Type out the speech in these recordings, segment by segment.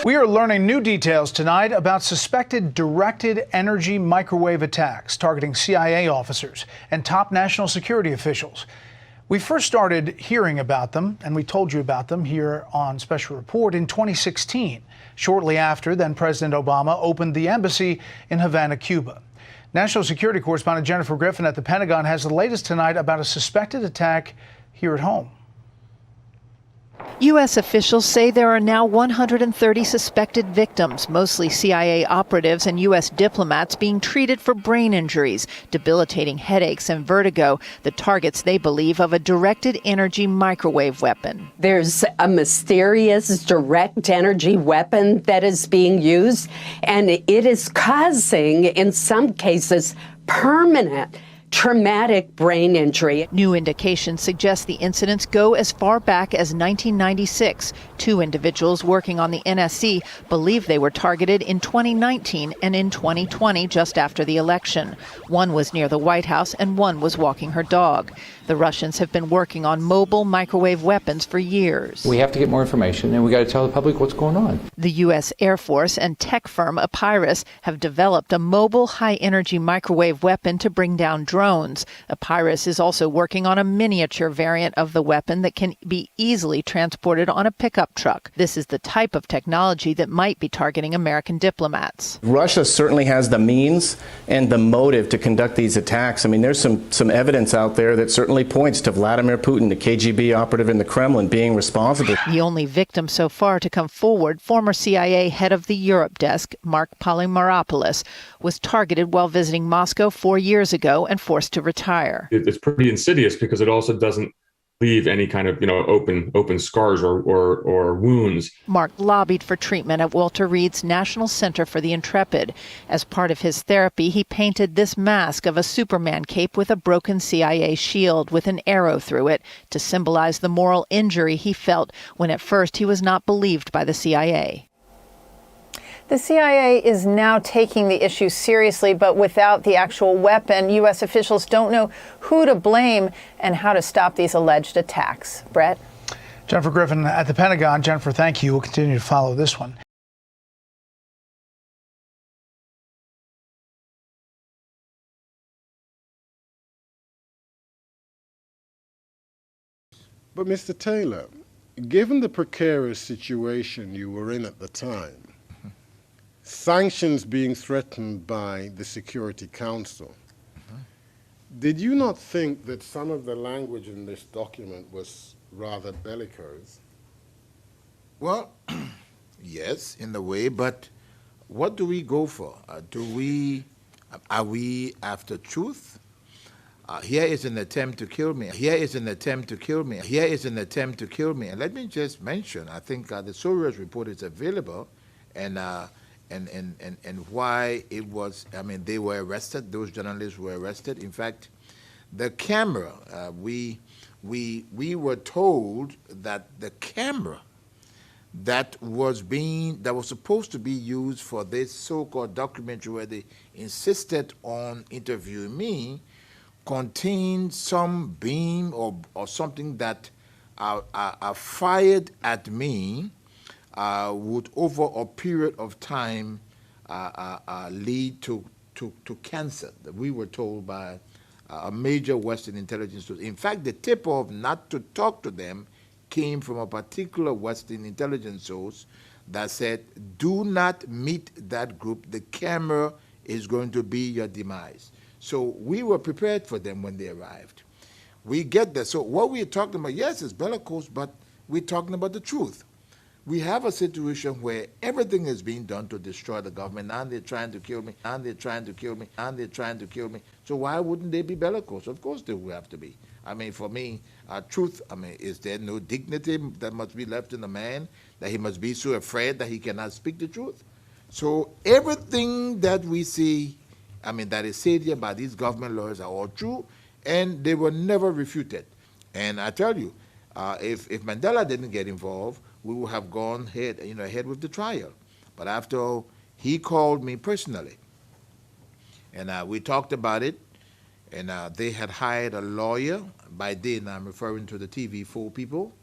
We are learning new details tonight about suspected directed energy microwave attacks targeting CIA officers and top national security officials. We first started hearing about them, and we told you about them here on Special Report in 2016, shortly after then President Obama opened the embassy in Havana, Cuba. National security correspondent Jennifer Griffin at the Pentagon has the latest tonight about a suspected attack here at home. U.S. officials say there are now 130 suspected victims, mostly CIA operatives and U.S. diplomats being treated for brain injuries, debilitating headaches and vertigo, the targets they believe of a directed energy microwave weapon. There's a mysterious direct energy weapon that is being used, and it is causing, in some cases, permanent traumatic brain injury. New indications suggest the incidents go as far back as 1996. Two individuals working on the NSC believe they were targeted in 2019 and in 2020, just after the election. One was near the White House and one was walking her dog. The Russians have been working on mobile microwave weapons for years. We have to get more information, and we got to tell the public what's going on. The U.S. Air Force and tech firm Epirus have developed a mobile high-energy microwave weapon to bring down drones. Epirus is also working on a miniature variant of the weapon that can be easily transported on a pickup truck. This is the type of technology that might be targeting American diplomats. Russia certainly has the means and the motive to conduct these attacks. I mean, there's some evidence out there that certainly points to Vladimir Putin, the KGB operative in the Kremlin, being responsible. The only victim so far to come forward, former CIA head of the Europe desk, Mark Polymeropoulos, was targeted while visiting Moscow 4 years ago and forced to retire. It's pretty insidious because it also doesn't leave any kind of, open scars or wounds. Mark lobbied for treatment at Walter Reed's National Center for the Intrepid. As part of his therapy, he painted this mask of a Superman cape with a broken CIA shield with an arrow through it to symbolize the moral injury he felt when at first he was not believed by the CIA. The CIA is now taking the issue seriously, but without the actual weapon, U.S. officials don't know who to blame and how to stop these alleged attacks. Brett? Jennifer Griffin at the Pentagon. Jennifer, thank you. We'll continue to follow this one. But Mr. Taylor, given the precarious situation you were in at the time, sanctions being threatened by the Security Council, did you not think that some of the language in this document was rather bellicose? Well, yes, in a way, but what do we go for? Are we after truth? Here is an attempt to kill me. Here is an attempt to kill me. Here is an attempt to kill me. And let me just mention, I think the Soros report is available, and why it was, they were arrested, those journalists were arrested. In fact, the camera, we were told that the camera that was supposed to be used for this so-called documentary where they insisted on interviewing me contained some beam or something that are fired at me would, over a period of time, lead to cancer. We were told by a major Western intelligence source. In fact, the tip-off not to talk to them came from a particular Western intelligence source that said, do not meet that group. The camera is going to be your demise. So we were prepared for them when they arrived. We get there. So what we're talking about, yes, it's bellicose, but we're talking about the truth. We have a situation where everything is being done to destroy the government, and they're trying to kill me, and they're trying to kill me, and they're trying to kill me. So why wouldn't they be bellicose? Of course they will have to be. For me, truth, is there no dignity that must be left in a man, that he must be so afraid that he cannot speak the truth? So everything that we see, that is said here by these government lawyers are all true, and they were never refuted. And I tell you, if Mandela didn't get involved, we would have gone ahead with the trial. But after all, he called me personally, and we talked about it, and they had hired a lawyer. By then, I'm referring to the TV4 people.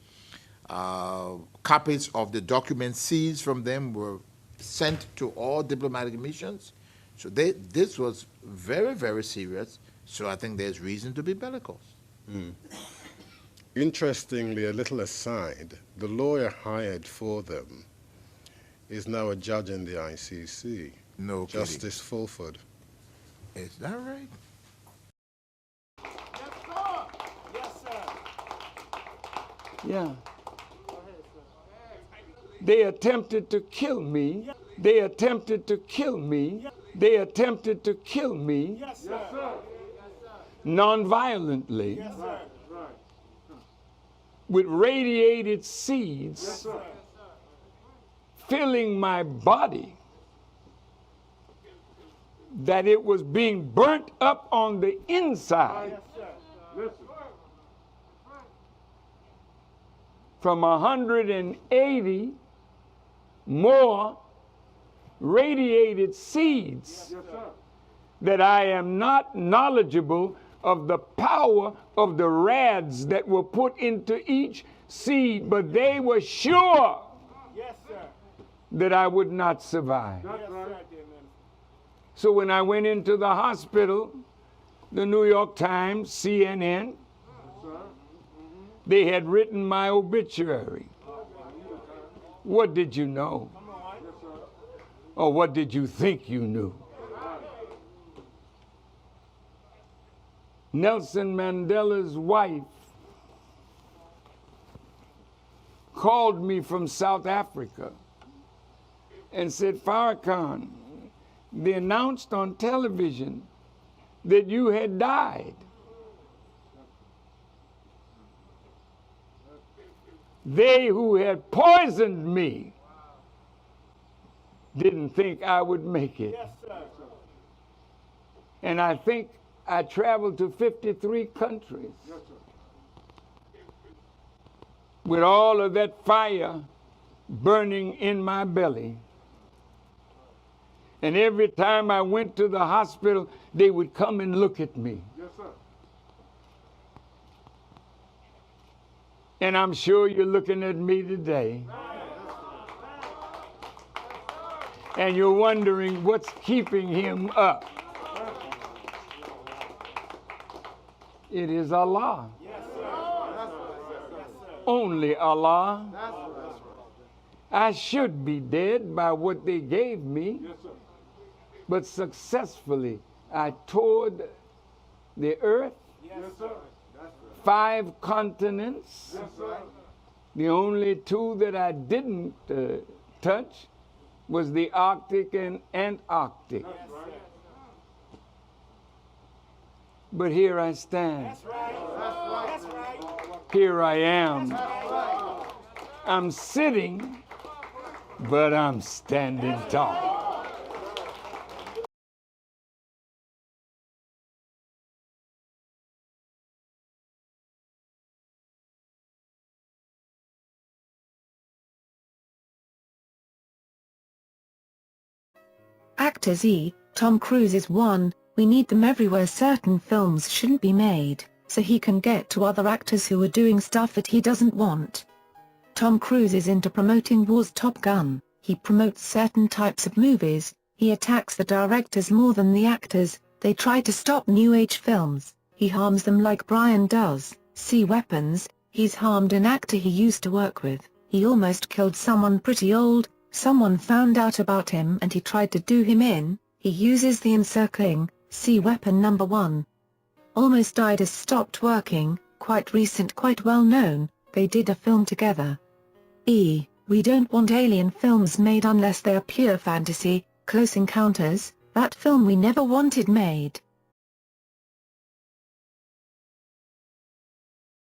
Copies of the documents seized from them were sent to all diplomatic missions. So this was very, very serious. So I think there's reason to be bellicose. Interestingly, a little aside, the lawyer hired for them is now a judge in the ICC. No kidding. Justice Fulford. Is that right? Yeah. They attempted to kill me. They attempted to kill me. They attempted to kill me. Yes, sir. Non-violently. Yes, sir. With radiated seeds. Yes, sir. Filling my body, that it was being burnt up on the inside. Yes, from 180 more radiated seeds, that I am not knowledgeable of the power of the rads that were put into each seed, but they were sure that I would not survive. So when I went into the hospital, the New York Times, CNN, they had written my obituary. What did you know? Or what did you think you knew? Nelson Mandela's wife called me from South Africa and said, Farrakhan, they announced on television that you had died. They who had poisoned me didn't think I would make it. Yes, sir. And I think I traveled to 53 countries. Yes, sir. With all of that fire burning in my belly. And every time I went to the hospital, they would come and look at me. Yes, sir. And I'm sure you're looking at me today. And you're wondering what's keeping him up. It is Allah. Yes, sir. Only Allah. I should be dead by what they gave me, but successfully I toured the earth, 5 continents. The only 2 that I didn't touch was the Arctic and Antarctic. But here I stand. Here I am. I'm sitting, but I'm standing tall. Actor Z, Tom Cruise is one. We need them everywhere. Certain films shouldn't be made, so he can get to other actors who are doing stuff that he doesn't want. Tom Cruise is into promoting wars. Top Gun. He promotes certain types of movies. He attacks the directors more than the actors. They try to stop New Age films. He harms them like Brian does. See Weapons. He's harmed an actor he used to work with. He almost killed someone pretty old. Someone found out about him and he tried to do him in. He uses the encircling. See Weapon number 1. Almost Died has stopped working. Quite recent, quite well known. They did a film together. We don't want alien films made unless they are pure fantasy. Close Encounters. That film we never wanted made.